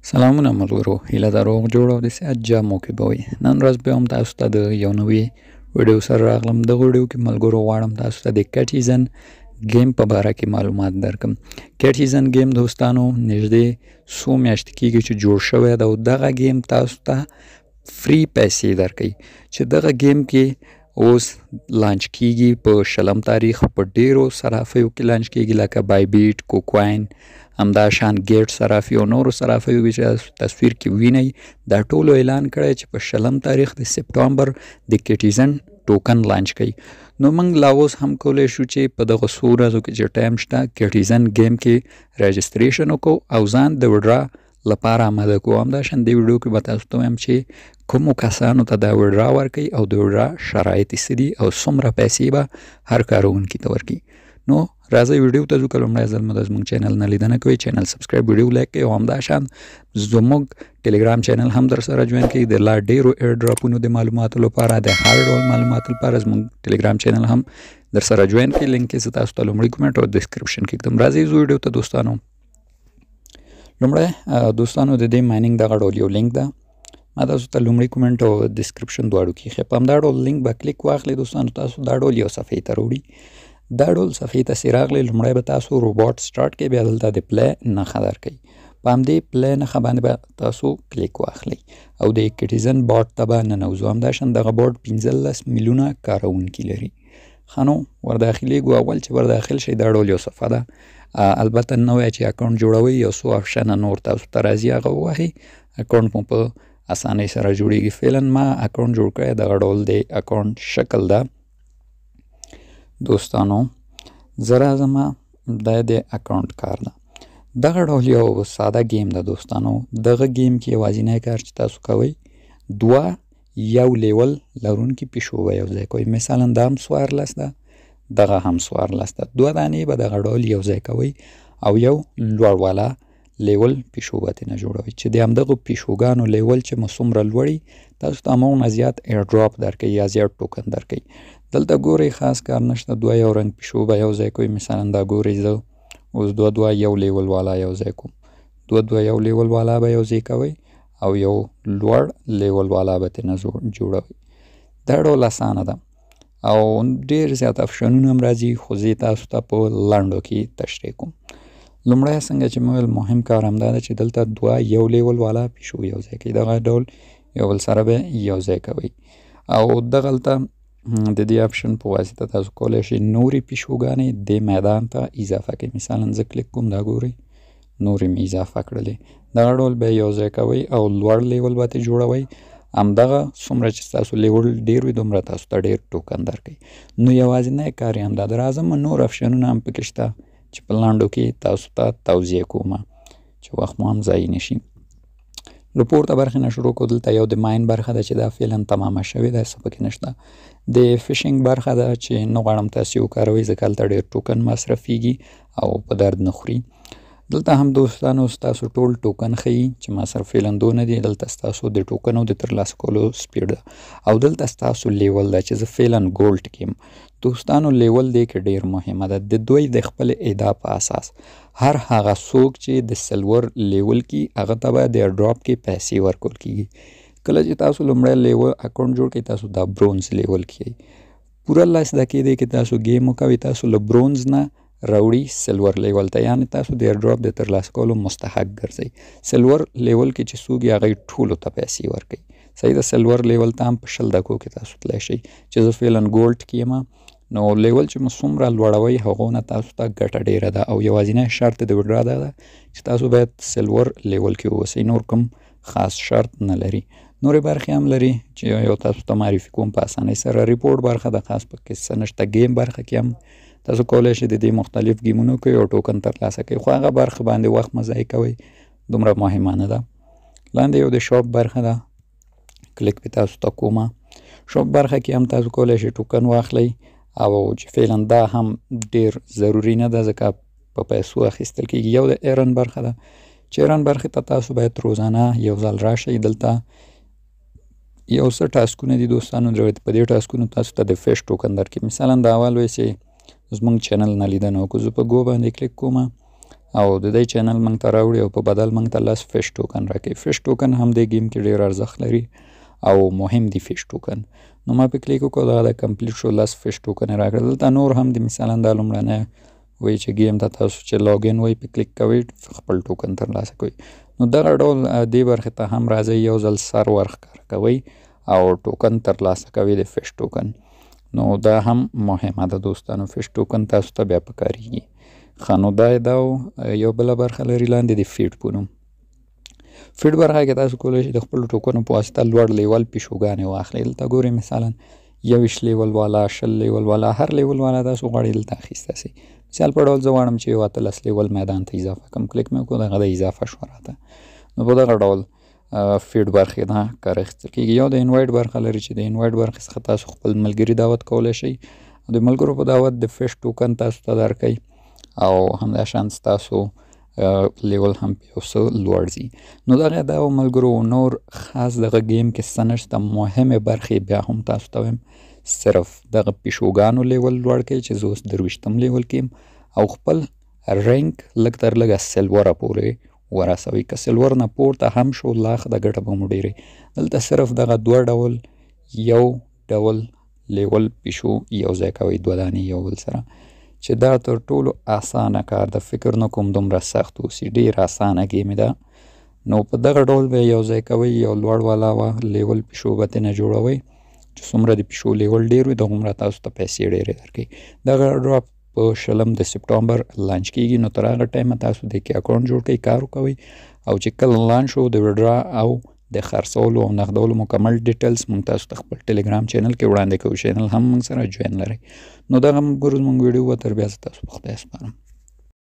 سلامونه ملګرو، هیله ده روغ جوړ او د صحت جامو کې به وي. نن ورځ بیا هم تاسو ته د یو نوي ویډیو سره راغلم. دغه ویډیو کې ملګرو غواړم تاسو ته د کټیزن گیم په باره کې معلومات درکم. کټیزن گیم دوستانو نږدې 100 میاشتې کېږي چې جوړ شوی ده او دغه گیم تاسو ته فری پیسې درکوي چې دغه گیم کې اوس لانچ کیږي په 20 تاریخ په ډیرو صرافیو کې لانچ کیږي لکه بای بیټ، کوکواین، همدا شان ګیټ صرافي او نورو صرافیو چې تصویر کې وینئ دا ټولو اعلان کړی چې په 20 تاریخ د سپټامبر د کټیزن ټوکن لانچ کوي. نو موږ لا اوس هم کولی شو چې په دغه څو ورځو کې چې ټایم شته کټیزن گیم کې رجسټریشن وکړو او ځان د وډرا لپاره آماده کړو. همداشان دې ویډیو کې به تاسو ته وایم چې کومو کسانو ته دا وډرا ورکوي او د وډرا شرایط یې څه دي او څومره پیسې به هر کاروونکي ته ورکوي. نو راځئ ویډیو ته ځو. که لومړی ځل مو د زموږ چینل نه لیدنه کوئ چینل سبسکرایب، ویډیو لایک کوئ او همداشان زموږ ټلیګرام چینل هم در سره جوین کوئ. د لا ډیرو ایر ډراپونو د معلوماتو لپاره د هر ډول معلوماتو لپاره زموږ ټلیګرام چینل هم در سره جوین کوئ. لینک یې زه تاسو ته لومړی کومنټ او ډسکرپشن کې ږدم. راځئ ځو ویډیو ته دوستانو. لومړی دوستانو د دې مایننګ دغه ډول یو لینک ده، ما تاسو ته لومړی کومنټ او ډسکرپشن دواړو کې ایښی. په همدا ډول لینک به کلیک واخلئ دوستانو، تاسو دا ډول یو صفحې ته راوړي. دا ډول صفحې ته چې راغلئ لومړی به تاسو روباټ سټارټ کوئ، بیا دلته د پلی نښه درکوي. په همدې پلی نښه باندې به تاسو کلیک واخلئ او د کټیزن باټ ته به ننوځو. همداشان دغه باټ 15 میلیونه کاروونکي لري. ښه نو ورداخلیږو. اول چې ورداخل شئ دا ډول یو صفحه ده، البته نوی چې اکاونټ جوړوئ یو څو آپشنه نور تاسو ته راځي هغه ووهئ، اکاونټ مو په اسانۍ سره جوړیږي. فعلا ما اکاونټ جوړ کړی، دغه ډول د اکاونټ شکل ده دوستانو. زه راځم، دا د اکاونټ کار ده. دغه ډول یو ساده گیم ده دوستانو. دغه گیم کې یوازینی کار چې تاسو کوئ دوه یو لیول لرونکي پیشو به یو ځای کوئ. مثلا دا هم 14 ده، دغه هم 14 ده. دوه دانې به دغه ډول یو ځای کوئ او یو لوړ والا لیول پیشو به ترېنه جوړوئ چې د همدغو پیشوګانو لیول چې مو څومره لوړي تاسو ته همغومره زیات ایر ډراپ درکوي یا زیات ټوکن درکوي. دلته ګورئ خاص کار نشته، دوه یو رنګ پیشو به یو ځای کوئ. مثلا دا ګورئ زه اوس دوه یو لیول والا یو ځای کوم. دوه یو لیول والا به یو ځای کوئ او یو لوړ لیول والا به ترېنه جوړوئ. دا ډول اسانه ده او ډېر زیات آپشنونه هم راځي، خو زه تاسو ته په لنډو کې تشریح کوم. لومړی څنګه چې مې ویل مهم کار همدا ده چې دلته دوه یو لیول والا پیشو یو ځای کوي. دغه ډول یو بل سره به یو ځای کوئ او دغلته د دې آپشن په واسطه تاسو کولی شئ نورې پیشوګانې دې میدان ته اضافه کړئ. مثلا زه کلیک کوم، دا ګورئ نورې مې اضافه کړلې. دغه ډول به یو ځای کوئ او لوړ لیول به ترې جوړوئ. همدغه څومره چې ستاسو لیول ډېر وي دومره تاسو ته ډېر ټوکن درکوي. نو یوازینی کار یې همدا ده. راځم نور آپشنونه هم پکې شته چې په لاندو کې تاسو ته توضیح کوم چې وخت مو هم ضایع نشي. له پورته برخې نه شروع کړو. دلته یو د ماین برخه ده چې دا فعلا تمامه شوې ده، څه پکې نشته. د فشنګ برخه ده چې نه غواړم تاسو یې وکاروئ ځکه هلته ډېر ټوکن مصرفیږي او په درد نه خوري. دلته هم دوستانو ستاسو ټول ټوکن ښیي چې مصرف فعلا دونه دي. دلته ستاسو د ټوکنو د ترلاسه کولو سپیډ ده او دلته ستاسو لیول ده چې زه فعلا ګولډ کې یم. دوستانو لیول دی کې ډېر مهمه ده. د دوی د خپل ادعا په اساس هر هغه څوک چې د سلور لیول کې هغه ته به د ډراپ کې پیسې ورکول کېږي. کله چې تاسو لومړی لیول اکاونټ جوړ کړئ تاسو دا برونز لیول کې پوره 10 دقیقې کې تاسو گیم وکوئ، تاسو له برونز نه راوړي سلور لیول ته، یعنې تاسو د ایر ډراپ د ترلاسه کولو مستحق ګرځئ. سلور لیول کې چې څوک یې هغوی ټولو ته پیسې ورکوي. صحیح ده. سلور لیول ته هم په 20 دقیقو کې تاسو تللی شئ. چې زه فعلا ګولډ کې یم نو لیول چې مو څومره لوړوئ هغونه تاسو ته ګټه ډېره ده او یوازینی شرط د وډرا دا ده چې تاسو باید سلور لیول کې واوسئ. نور کوم خاص شرط نه لري. نورې برخې هم لري چې یو تاسو ته معرفي کوم په اسانۍ سره. ریپورټ برخه ده، خاص پکې څه نشته. گیم برخه کې هم تاسو کولی شئ د دې مختلف گیمونو کوئ او ټوکن ترلاسه کوئ، خو هغه برخه باندې وخت مه ضایع کوئ، دومره مهمه نه ده. لاندې یو د شاپ برخه ده، کلیک پې تاسو ته کومه. شاپ برخه کې هم تاسو کولی شئ ټوکن واخلئ او چې فعلا دا هم ډېر ضروري نه ده ځکه په پیسو اخیستل کېږي. یو د ایرن برخه ده چې ایرن برخې ته تاسو باید روزانه یو ځل راشئ. دلته یو څه ټاسکونه دي دوستانو، په دې ټاسکونو تاسو ته د فیش ټوکن درکړي. مثلا دا اول وایي چې زموږ چینل نه لیدنه وکړو، زه په ګو باندې کلیک کوم او د دې چینل موږ ته راوړي او په بدل موږ ته 10 فش ټوکن راکوي. فش ټوکن هم د گیم کې ډیر ارزښت لري او مهم دی فش ټوکن. نو ما په کلیک وکړو دا د کمپلیټ شو 10 فش ټوکن راکړل. دلته نور هم د مثلا د لومړنۍ وایي چې گیم ته تاسو چې لاګین وایي په کلیک کوئ خپل ټوکن ترلاسه کوئ. نو دغه ډول دې برخې ته هم راځئ، یو ځل سرور ښکاره کوئ او ټوکن ترلاسه کوئ د فش ټوکن. نو دا هم مهمه ده دوستانو، فش ټوکن تاسو ته بیا پکارېږي. ښه نو دا یو بله برخه لري لاندې د فیډ په نوم. فیډ برخه کې تاسو کولی شئ د خپلو ټوکنو په واسطه لوړ لیول پیشوګانې واخلئ. دلته ګورئ مثلا 21 لیول والا، 20 لیول والا، هر لیول والا تاسو غواړئ دلته اخیستی سئ. مثال په ډول زه غواړم چې یو 18 لیول میدان ته اضافه کړم، کلیک مې وکړو دغه د اضافه شوه راته. نو په دغه ډول فیډ برخې نه کار اخیستل کېږي. یو د انوایټ برخه لري چې د انوایټ برخې څخه تاسو خپل ملګري دعوت کولی شئ. د ملګرو په دعوت د فش ټوکن تاسو ته درکوي او همداشان ستاسو لیول هم یو څه لوړ ځي. نو دغه د ملګرو نور خاص دغه گیم کې څه نشته. مهمې برخې بیا هم تاسو ته وایم، صرف دغه پیشوګانو لیول لوړ کړئ چې زه اوس 23م لیول کې یم او خپل رینک لږ تر لږه سلوره پورې ورسوئ. که سلور نه پورته هم شو لا ښه ده، ګټه به مو ډېرې. دلته صرف دغه دوه ډول یو ډول لیول پیشو یو ځای کوئ، دوه دانې یو بل سره، چې دا تر ټولو اسانه کار ده. فکر نه کوم دومره سخت اوسي، ډېر اسانه ګیم ده. نو په دغه ډول به یو ځای کوئ، یو لوړ والا لیول پیشو به ترېنه جوړوئ چې څومره د پیشو لیول ډېر وي دغومره تاسو ته پیسې ډېرې درکوي. دغه ډراپ په 20 د سپټمبر لانچ کېږي. نو تر هغه ټایمه تاسو د کې اکاونټ جوړ کړئ، کار وکوئ او چې کله لانچ شو د وډرا او د خرڅولو او نغدولو مکمل ډیټیلز مونږ تاسو ته خپل ټلګرام چینل کې وړاندې کوو. چینل هم مونږ سره جوین لرئ. نو دغه ملګرو زموږ ویډیو به تر بیا زه تاسو په خدای سپارم.